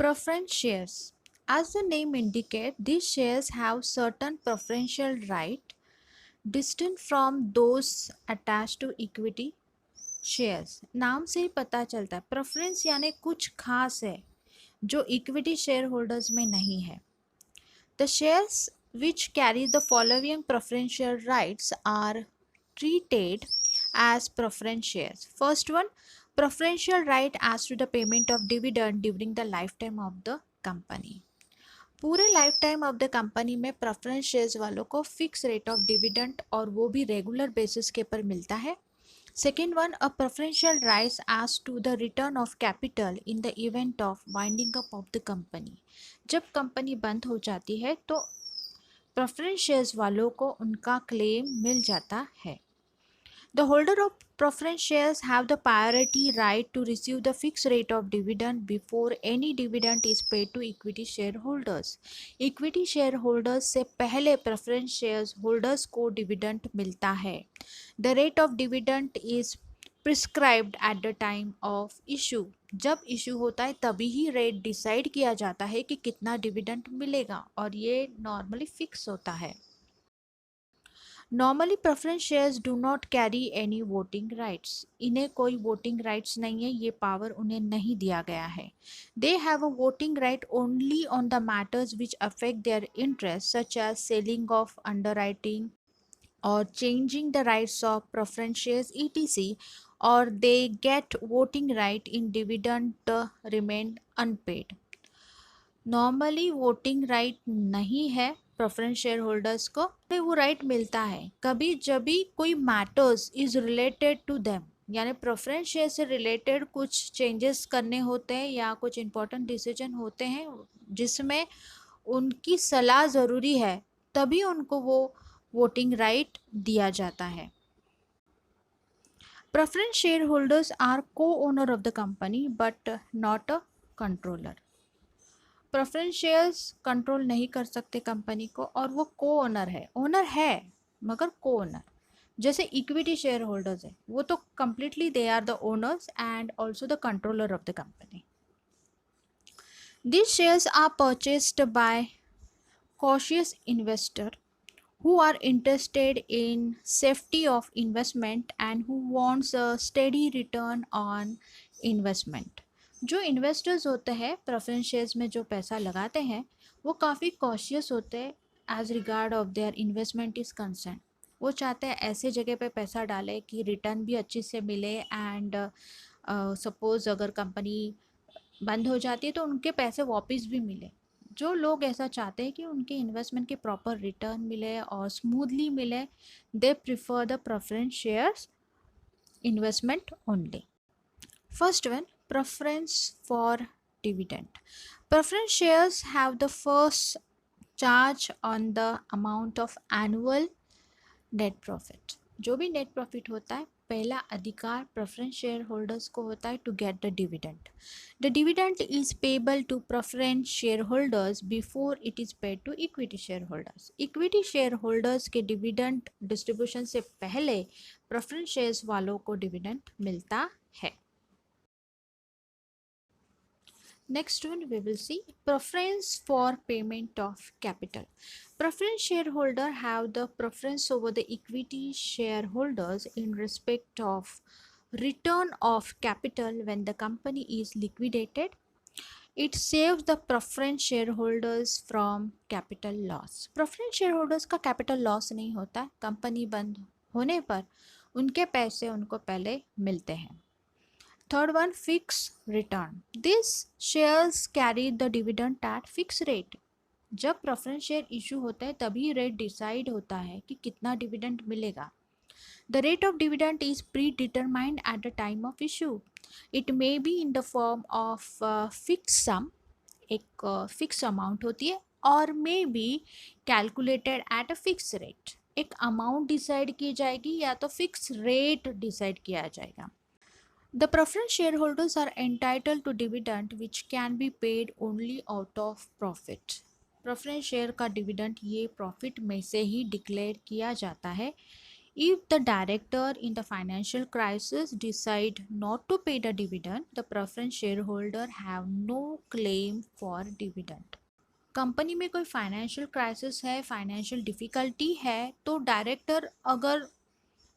Preference shares. As the name indicates, these shares have certain preferential right distinct from those attached to equity shares. नाम से ही पता चलता है preference यानी कुछ खास है जो इक्विटी शेयर होल्डर्स में नहीं है. The shares which carry the following preferential rights are treated as preference shares. First one, preferential right as to the payment of dividend during the lifetime of the company. पूरे life time of the company में preference shares वालों को fix rate of dividend और वो भी regular basis के पर मिलता है. Second one, a preferential rights as to the return of capital in the event of winding up of the company. जब कंपनी बंद हो जाती है तो प्रेफरेंस शेयर्स वालों को उनका क्लेम मिल जाता है. The holder of preference shares have the priority right to receive the fixed rate of dividend before any dividend is paid to equity shareholders. Equity shareholders से पहले preference shares holders को dividend मिलता है. The rate of dividend is prescribed at the time of issue. जब issue होता है तभी ही rate decide किया जाता है कि कितना डिविडेंड मिलेगा और ये नॉर्मली फिक्स होता है. Normally preference shares do not carry any voting rights. इन्हें कोई वोटिंग राइट्स नहीं है, ये पावर उन्हें नहीं दिया गया है. They have a voting right only on the matters which affect their interest such as selling of underwriting और changing the rights of preference shares etc. और they get voting right in dividend remain unpaid. Normally voting right नहीं है preference share holders को, वो right मिलता है कभी जब भी कोई matters is related to them, यानी प्रेफरेंस शेयर से रिलेटेड कुछ चेंजेस करने होते हैं या कुछ इंपॉर्टेंट डिसीजन होते हैं जिसमें उनकी सलाह ज़रूरी है, तभी उनको वो वोटिंग राइट दिया जाता है. प्रेफरेंस शेयर होल्डर्स आर को owner of the company but not a controller. Preference shares control नहीं कर सकते कंपनी को और वो को ओनर है, ओनर है मगर को ओनर. जैसे इक्विटी शेयर होल्डर्स है वो तो completely they are the owners and also the controller of the company. These shares are purchased by cautious investor who are interested in safety of investment and who wants a steady return on investment. जो investors होते हैं preference shares में जो पैसा लगाते हैं वो काफ़ी कॉशियस होते हैं as regard of their investment is concern. वो चाहते हैं ऐसे जगह पे पैसा डालें कि रिटर्न भी अच्छे से मिले एंड सपोज़ अगर कंपनी बंद हो जाती है तो उनके पैसे वापस भी मिले. जो लोग ऐसा चाहते हैं कि उनके इन्वेस्टमेंट के प्रॉपर रिटर्न मिले और स्मूथली मिले, they prefer the preference shares investment only. First one, preference for dividend. Preference shares have the first charge on the amount of annual net profit. जो भी नेट प्रॉफिट होता है पहला अधिकार प्रेफरेंस शेयर होल्डर्स को होता है to get the dividend. The dividend is payable to preference share holders before it is paid to equity share holders. Equity share holders के डिविडेंड डिस्ट्रीब्यूशन से पहले प्रेफरेंस शेयर्स वालों को डिविडेंड मिलता है. Next one we will see preference for payment of capital. Preference shareholder have the preference over the equity shareholders in respect of return of capital when the company is liquidated. It saves the preference shareholders from capital loss. Preference shareholders का capital loss नहीं होता, company बंद होने पर उनके पैसे उनको पहले मिलते हैं. Third one, fixed return. These shares carry the dividend at fixed rate. जब प्रेफरेंस शेयर इशू होता है तभी रेट डिसाइड होता है कि कितना डिविडेंड मिलेगा. The rate of dividend is predetermined at the time of issue. It may be in the form of fixed sum, एक फिक्स अमाउंट होती है, और may be calculated at a fix rate. एक अमाउंट डिसाइड की जाएगी या तो fix rate decide किया जाएगा. The preference shareholders are entitled to dividend which can be paid only out of profit. Preference share का डिविडेंड ये प्रॉफिट में से ही डिक्लेयर किया जाता है. If the director in the financial crisis decide not to pay the dividend, the preference shareholder have no claim for dividend. Company में कोई financial crisis है, फाइनेंशियल डिफ़िकल्टी है, तो डायरेक्टर अगर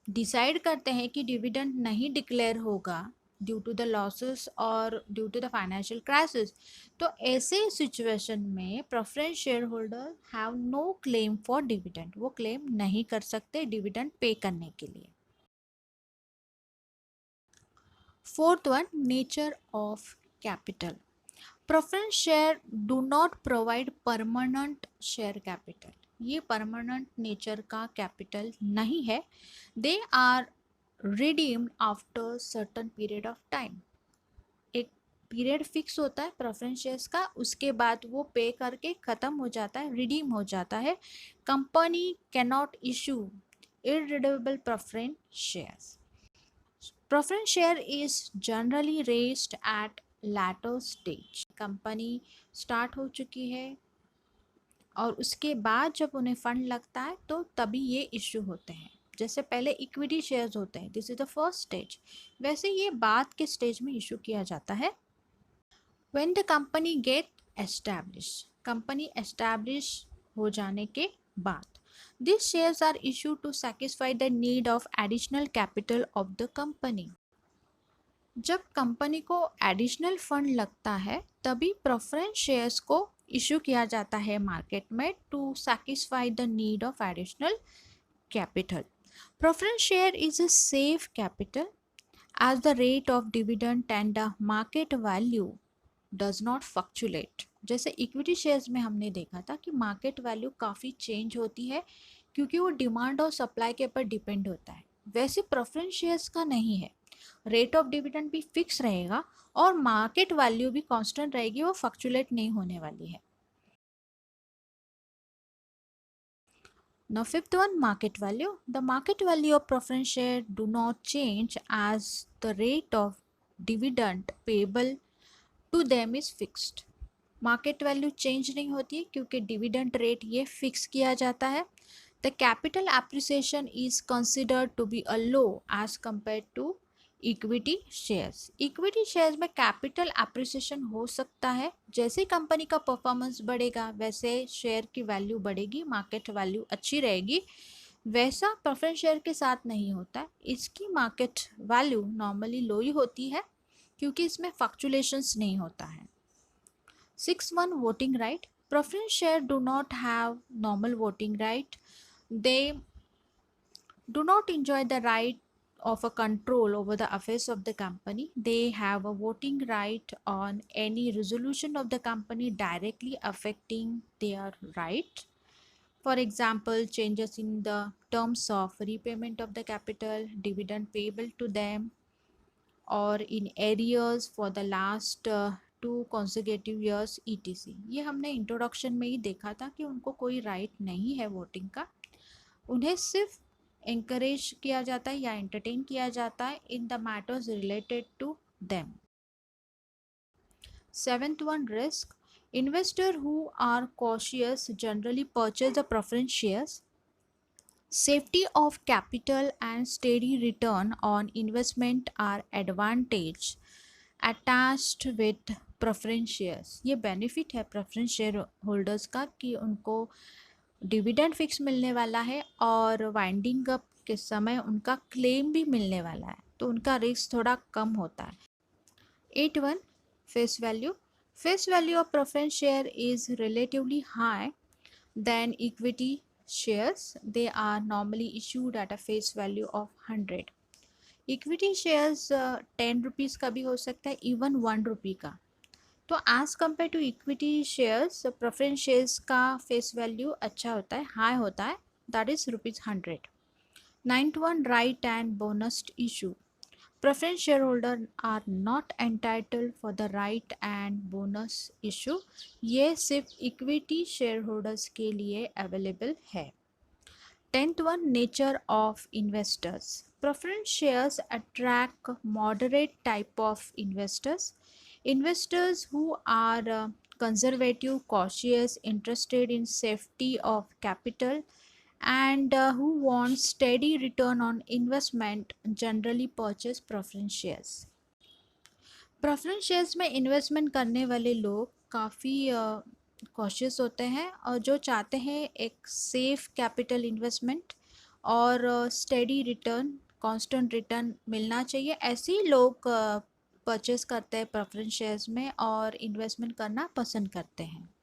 डिसाइड करते हैं कि डिविडेंड नहीं डिक्लेयर होगा ड्यू टू द लॉसेस और due to the financial crisis, तो ऐसे सिचुएशन में preference share holder have no claim for dividend, वो क्लेम नहीं कर सकते डिविडेंड पे करने के लिए. Fourth one, nature of capital. Preference share do not provide permanent share capital. ये परमानेंट नेचर का कैपिटल नहीं है. They are redeemed after certain period of time. एक पीरियड फिक्स होता है प्रेफरेंस शेयर्स का, उसके बाद वो पे करके ख़त्म हो जाता है, रिडीम हो जाता है. Company can not issue irredeemable preference shares. Preference share is generally raised at latter stage. Company start हो चुकी है और उसके बाद जब उन्हें फंड लगता है तो तभी ये इश्यू होते हैं. जैसे पहले इक्विटी शेयर्स होते हैं, this is the first stage, वैसे ये बाद के स्टेज में इशू किया जाता है. When the company get establish, company establish हो जाने के बाद, this shares are issue to satisfy the need of additional capital of the company. जब कंपनी को एडिशनल फंड लगता है तभी प्रेफरेंस शेयर्स को इशू किया जाता है मार्केट में to satisfy the need of additional capital. Preference share is a safe capital as the rate of dividend and the market value does not fluctuate. जैसे equity shares में हमने देखा था कि मार्केट वैल्यू काफ़ी चेंज होती है क्योंकि वो डिमांड और सप्लाई के ऊपर डिपेंड होता है, वैसे प्रेफरेंस शेयर्स का नहीं है. रेट ऑफ डिविडेंड भी फिक्स रहेगा और मार्केट वैल्यू भी कांस्टेंट रहेगी, वो फ्लक्चुएट नहीं होने वाली है. Now fifth one, market value. The market value of preference share do not change as the rate of dividend payable to them is fixed. Market value change नहीं होती है क्योंकि डिविडेंड रेट ये फिक्स किया जाता है. The capital appreciation is considered to be a low as compare to equity shares. Equity shares में capital appreciation हो सकता है, जैसे कंपनी का परफॉर्मेंस बढ़ेगा वैसे शेयर की वैल्यू बढ़ेगी, मार्केट वैल्यू अच्छी रहेगी. वैसा प्रेफरेंस शेयर के साथ नहीं होता है, इसकी मार्केट वैल्यू नॉर्मली लो ही होती है क्योंकि इसमें फ्लक्चुएशंस नहीं होता है. 6.1 voting right. Preference share do not have normal voting right. They do not enjoy the right of a control over the affairs of the company. They have a voting right on any resolution of the company directly affecting their right. For example, changes in the terms of repayment of the capital, dividend payable to them, और in arrears for the last 2 consecutive years etc. ये हमने introduction में ही देखा था कि उनको कोई right नहीं है वोटिंग का, उन्हें सिर्फ encourage किया जाता है या entertain किया जाता है in the matters related to them. 7th one, risk. Investor who are cautious generally purchase the preference shares. Safety of capital and steady return on investment are advantage attached with preference shares. ये benefit है preference share holders का कि उनको dividend fix मिलने वाला है और winding up के समय उनका क्लेम भी मिलने वाला है, तो उनका रिस्क थोड़ा कम होता है. 8.1 face value. Face value of preference share is relatively high than equity shares. They are normally issued at a face value of 100. Equity shares 10 rupees का भी हो सकता है, इवन 1 रुपी का. तो as compare to equity shares preference shares का face value अच्छा होता है, हाई होता है, that is ₹100. 9th one, right and bonus issue. Preference shareholder are not entitled for the right and bonus issue. ये सिर्फ इक्विटी शेयर होल्डर्स के लिए अवेलेबल है. 10th one, nature of investors. Preference shares attract moderate type of investors. Investors who are conservative, cautious, interested in safety of capital and who want steady return on investment generally purchase preference shares. Preference shares में investment करने वाले लोग काफ़ी cautious होते हैं और जो चाहते हैं एक सेफ कैपिटल इन्वेस्टमेंट और स्टेडी रिटर्न, कांस्टेंट रिटर्न मिलना चाहिए, ऐसे ही लोग परचेस करते हैं प्रेफरेंस शेयर्स में और इन्वेस्टमेंट करना पसंद करते हैं।